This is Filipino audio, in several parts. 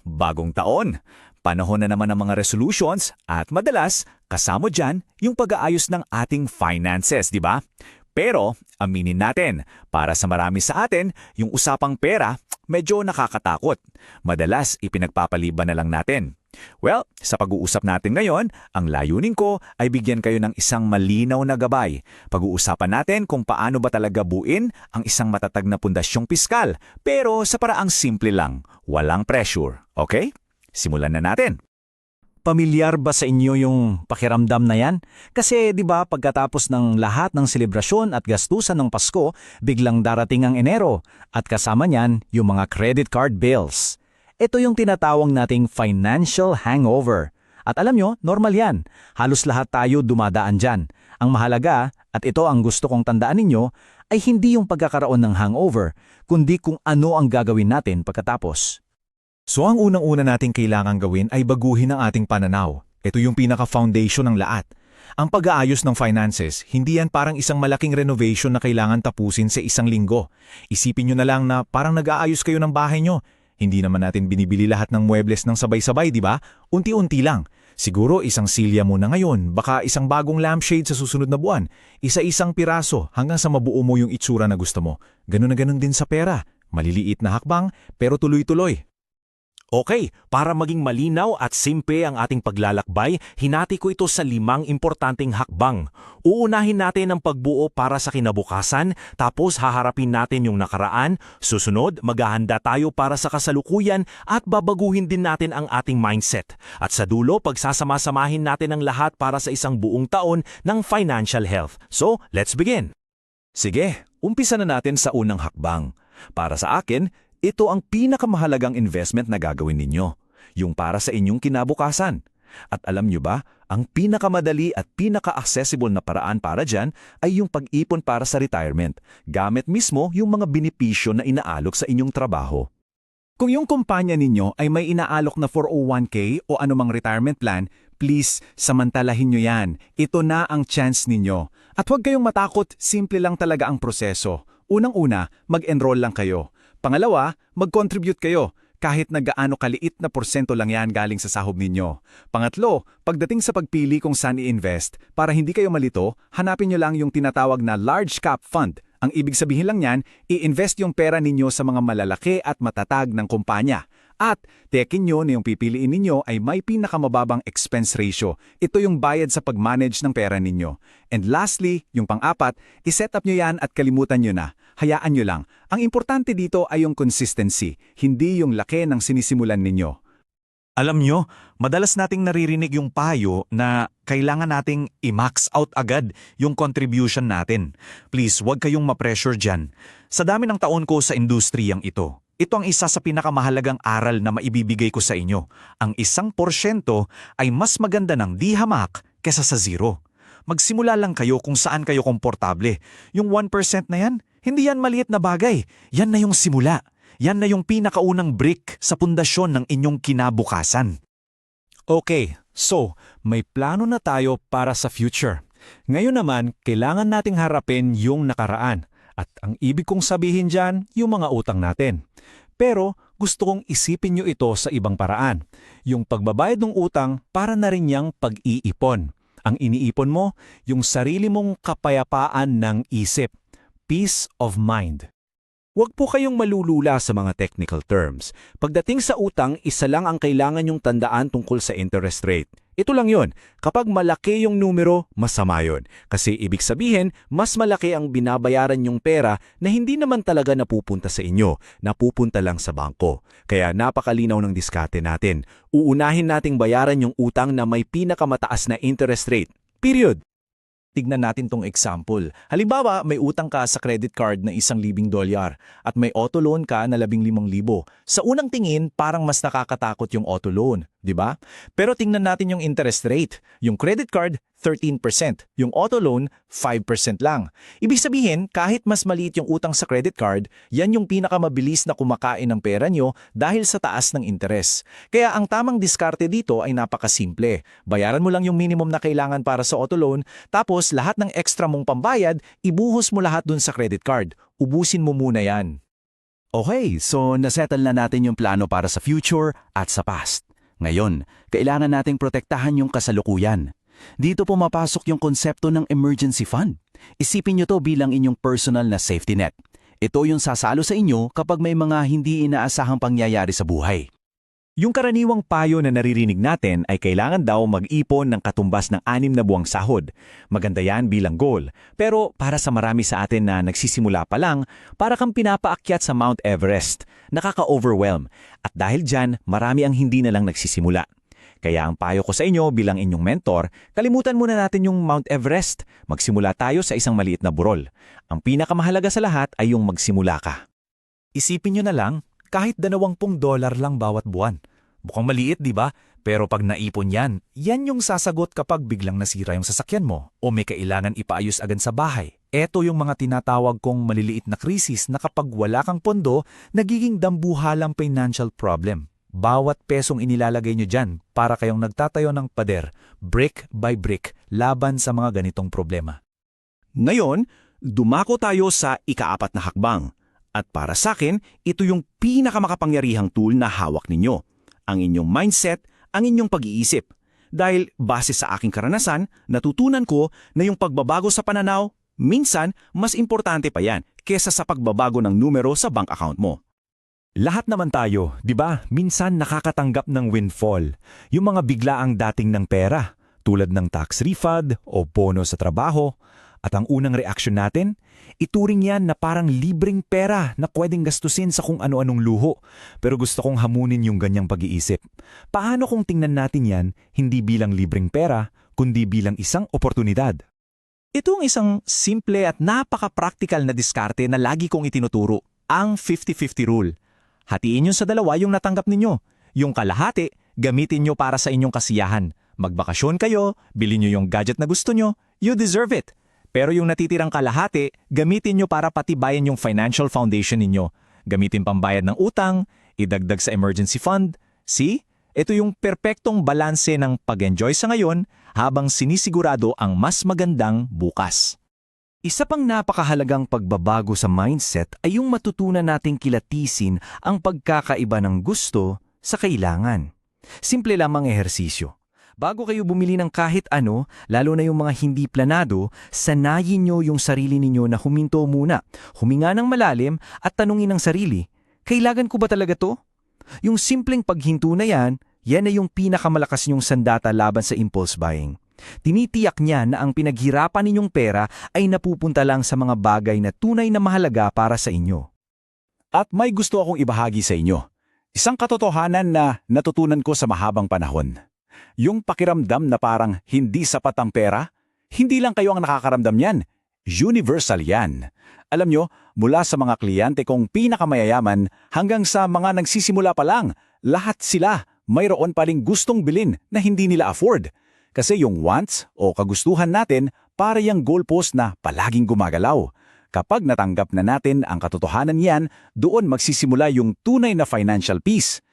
Bagong taon. Panahon na naman ng mga resolutions at madalas kasama dyan yung pag-aayos ng ating finances, di ba? Pero aminin natin, para sa marami sa atin, yung usapang pera medyo nakakatakot. Madalas ipinagpapaliban na lang natin. Well, sa pag-uusap natin ngayon, ang layunin ko ay bigyan kayo ng isang malinaw na gabay. Pag-uusapan natin kung paano ba talaga buuin ang isang matatag na pundasyong piskal, pero sa paraang simple lang, walang pressure. Okay? Simulan na natin. Pamilyar ba sa inyo yung pakiramdam na yan? Kasi 'di ba pagkatapos ng lahat ng selebrasyon at gastusan ng Pasko, biglang darating ang Enero at kasama niyan yung mga credit card bills. Ito yung tinatawag nating financial hangover. At alam nyo, normal yan. Halos lahat tayo dumadaan dyan. Ang mahalaga, at ito ang gusto kong tandaan ninyo, ay hindi yung pagkakaroon ng hangover, kundi kung ano ang gagawin natin pagkatapos. So ang unang-una nating kailangan gawin ay baguhin ang ating pananaw. Ito yung pinaka-foundation ng lahat. Ang pag-aayos ng finances, hindi yan parang isang malaking renovation na kailangan tapusin sa isang linggo. Isipin nyo na lang na parang nag-aayos kayo ng bahay nyo. Hindi naman natin binibili lahat ng muebles ng sabay-sabay, di ba? Unti-unti lang. Siguro isang silya muna ngayon, baka isang bagong lampshade sa susunod na buwan. Isa-isang piraso hanggang sa mabuo mo yung itsura na gusto mo. Ganun na ganun din sa pera. Maliliit na hakbang, pero tuloy-tuloy. Okay, para maging malinaw at simple ang ating paglalakbay, hinati ko ito sa 5 importanteng hakbang. Uunahin natin ang pagbuo para sa kinabukasan, tapos haharapin natin yung nakaraan. Susunod, maghahanda tayo para sa kasalukuyan at babaguhin din natin ang ating mindset. At sa dulo, pagsasama-samahin natin ang lahat para sa isang buong taon ng financial health. So, let's begin! Sige, umpisa na natin sa unang hakbang. Para sa akin, ito ang pinakamahalagang investment na gagawin ninyo, yung para sa inyong kinabukasan. At alam nyo ba, ang pinakamadali at pinaka-accessible na paraan para dyan ay yung pag-ipon para sa retirement, gamit mismo yung mga benepisyo na inaalok sa inyong trabaho. Kung yung kumpanya ninyo ay may inaalok na 401k o anumang retirement plan, please, samantalahin nyo yan. Ito na ang chance ninyo. At huwag kayong matakot, simple lang talaga ang proseso. Unang-una, mag-enroll lang kayo. Pangalawa, mag-contribute kayo. Kahit na gaano kaliit na porsyento lang yan galing sa sahod ninyo. Pangatlo, pagdating sa pagpili kung saan i-invest, para hindi kayo malito, hanapin nyo lang yung tinatawag na large cap fund. Ang ibig sabihin lang yan, i-invest yung pera ninyo sa mga malalaki at matatag ng kumpanya. At tekin nyo na yung pipiliin ninyo ay may pinakamababang expense ratio. Ito yung bayad sa pag-manage ng pera ninyo. And lastly, yung pang-apat, iset up nyo yan at kalimutan nyo na. Hayaan nyo lang. Ang importante dito ay yung consistency, hindi yung laki ng sinisimulan ninyo. Alam nyo, madalas nating naririnig yung payo na kailangan nating i-max out agad yung contribution natin. Please, huwag kayong ma-pressure dyan. Sa dami ng taon ko sa industriyang ito, ito ang isa sa pinakamahalagang aral na maibibigay ko sa inyo. Ang 1% ay mas maganda ng di hamak kesa sa 0. Magsimula lang kayo kung saan kayo komportable. Yung 1% na yan, hindi yan maliit na bagay. Yan na yung simula. Yan na yung pinakaunang brick sa pundasyon ng inyong kinabukasan. Okay, so may plano na tayo para sa future. Ngayon naman, kailangan nating harapin yung nakaraan. At ang ibig kong sabihin dyan, yung mga utang natin. Pero gusto kong isipin nyo ito sa ibang paraan. Yung pagbabayad ng utang para na rin niyang pag-iipon. Ang iniipon mo, yung sarili mong kapayapaan ng isip. Peace of mind. Huwag po kayong malulula sa mga technical terms. Pagdating sa utang, isa lang ang kailangan yung tandaan tungkol sa interest rate. Ito lang yon. Kapag malaki yung numero, masama yon. Kasi ibig sabihin, mas malaki ang binabayaran yung pera na hindi naman talaga napupunta sa inyo, napupunta lang sa bangko. Kaya napakalinaw ng diskarte natin. Uunahin nating bayaran yung utang na may pinakamataas na interest rate. Period. Tignan natin tong example. Halimbawa, may utang ka sa credit card na $1,000 at may auto loan ka na 15,000. Sa unang tingin, parang mas nakakatakot yung auto loan, di ba? Pero tingnan natin yung interest rate. Yung credit card, 13%. Yung auto loan, 5% lang. Ibig sabihin, kahit mas maliit yung utang sa credit card, yan yung pinakamabilis na kumakain ng pera nyo dahil sa taas ng interes. Kaya ang tamang diskarte dito ay napakasimple. Bayaran mo lang yung minimum na kailangan para sa auto loan, tapos lahat ng extra mong pambayad, ibuhos mo lahat dun sa credit card. Ubusin mo muna yan. Okay, so nasettle na natin yung plano para sa future at sa past. Ngayon, kailangan nating protektahan yung kasalukuyan. Dito pumapasok yung konsepto ng emergency fund. Isipin nyo to bilang inyong personal na safety net. Ito yung sasalo sa inyo kapag may mga hindi inaasahang pangyayari sa buhay. Yung karaniwang payo na naririnig natin ay kailangan daw mag-ipon ng katumbas ng 6 na buwang sahod. Maganda yan bilang goal. Pero para sa marami sa atin na nagsisimula pa lang, para kang pinapaakyat sa Mount Everest. Nakaka-overwhelm. At dahil dyan, marami ang hindi na lang nagsisimula. Kaya ang payo ko sa inyo bilang inyong mentor, kalimutan muna natin yung Mount Everest. Magsimula tayo sa isang maliit na burol. Ang pinakamahalaga sa lahat ay yung magsimula ka. Isipin nyo na lang, kahit $20 lang bawat buwan. Mukhang maliit, di ba? Pero pag naipon yan yung sasagot kapag biglang nasira yung sasakyan mo o may kailangan ipaayos agad sa bahay. Ito yung mga tinatawag kong maliliit na krisis na kapag wala kang pondo, nagiging dambuhalang financial problem. Bawat pesong inilalagay nyo dyan para kayong nagtatayo ng pader, brick by brick, laban sa mga ganitong problema. Ngayon, dumako tayo sa ika-4 na hakbang. At para sa akin, ito yung pinakamakapangyarihang tool na hawak ninyo. Ang inyong mindset, ang inyong pag-iisip. Dahil base sa aking karanasan, natutunan ko na yung pagbabago sa pananaw, minsan mas importante pa yan kesa sa pagbabago ng numero sa bank account mo. Lahat naman tayo, di ba? Minsan nakakatanggap ng windfall. Yung mga biglaang dating ng pera, tulad ng tax refund o bono sa trabaho. At ang unang reaksyon natin, ituring yan na parang libreng pera na pwedeng gastusin sa kung ano-anong luho. Pero gusto kong hamunin yung ganyang pag-iisip. Paano kung tingnan natin yan hindi bilang libreng pera, kundi bilang isang oportunidad? Ito ang isang simple at napaka-practical na diskarte na lagi kong itinuturo, ang 50-50 rule. Hatiin nyo sa dalawa yung natanggap ninyo. Yung kalahati, gamitin nyo para sa inyong kasiyahan. Magbakasyon kayo, bilhin nyo yung gadget na gusto nyo, you deserve it. Pero yung natitirang kalahati, gamitin nyo para patibayan yung financial foundation ninyo. Gamitin pambayad ng utang, idagdag sa emergency fund. See? Ito yung perpektong balanse ng pag-enjoy sa ngayon habang sinisigurado ang mas magandang bukas. Isa pang napakahalagang pagbabago sa mindset ay yung matutunan nating kilatisin ang pagkakaiba ng gusto sa kailangan. Simple lamang ehersisyo. Bago kayo bumili ng kahit ano, lalo na yung mga hindi planado, sanayin nyo yung sarili ninyo na huminto muna, huminga ng malalim at tanungin ang sarili, kailangan ko ba talaga to? Yung simpleng paghinto na yan ay yung pinakamalakas nyong sandata laban sa impulse buying. Tinitiyak niya na ang pinaghirapan ninyong pera ay napupunta lang sa mga bagay na tunay na mahalaga para sa inyo. At may gusto akong ibahagi sa inyo. Isang katotohanan na natutunan ko sa mahabang panahon. Yung pakiramdam na parang hindi sapat ang pera, hindi lang kayo ang nakakaramdam yan. Universal yan. Alam nyo, mula sa mga kliyente kong pinakamayayaman hanggang sa mga nagsisimula pa lang, lahat sila mayroon pa ring gustong bilhin na hindi nila afford. Kasi yung wants o kagustuhan natin para yung goalpost na palaging gumagalaw. Kapag natanggap na natin ang katotohanan yan, doon magsisimula yung tunay na financial peace.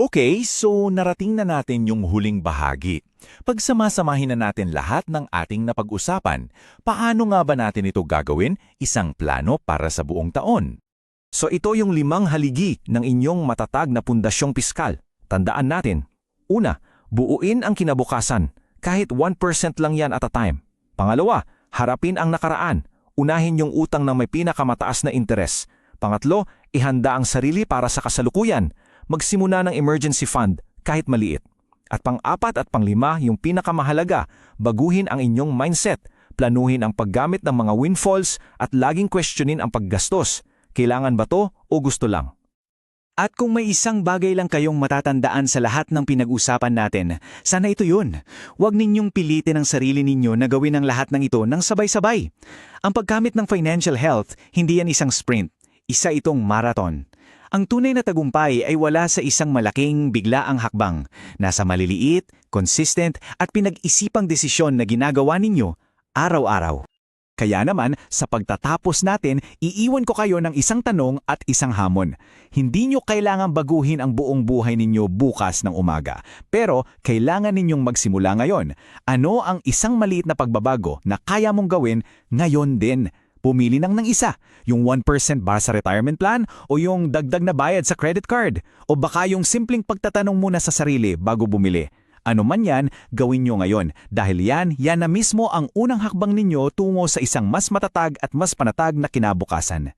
Okay, so narating na natin yung huling bahagi. Pagsamasamahin na natin lahat ng ating napag-usapan, paano nga ba natin ito gagawin isang plano para sa buong taon? So ito yung 5 haligi ng inyong matatag na pundasyong piskal. Tandaan natin. Una, buuin ang kinabukasan. Kahit 1% lang yan at a time. Pangalawa, harapin ang nakaraan. Unahin yung utang ng may pinakamataas na interes. Pangatlo, ihanda ang sarili para sa kasalukuyan. Magsimula ng emergency fund, kahit maliit. At pang-4 at pang-5, yung pinakamahalaga, baguhin ang inyong mindset. Planuhin ang paggamit ng mga windfalls at laging questionin ang paggastos. Kailangan ba to o gusto lang? At kung may isang bagay lang kayong matatandaan sa lahat ng pinag-usapan natin, sana ito yun. Huwag ninyong pilitin ang sarili ninyo na gawin ang lahat ng ito ng sabay-sabay. Ang paggamit ng financial health, hindi yan isang sprint. Isa itong marathon. Ang tunay na tagumpay ay wala sa isang malaking biglaang hakbang. Nasa maliliit, consistent at pinag-isipang desisyon na ginagawa ninyo araw-araw. Kaya naman, sa pagtatapos natin, iiwan ko kayo ng isang tanong at isang hamon. Hindi nyo kailangan baguhin ang buong buhay ninyo bukas ng umaga. Pero kailangan ninyong magsimula ngayon. Ano ang isang maliit na pagbabago na kaya mong gawin ngayon din? Pumili nang ng isa, yung 1% para sa retirement plan o yung dagdag na bayad sa credit card. O baka yung simpleng pagtatanong muna sa sarili bago bumili. Ano man yan, gawin nyo ngayon dahil yan na mismo ang unang hakbang ninyo tungo sa isang mas matatag at mas panatag na kinabukasan.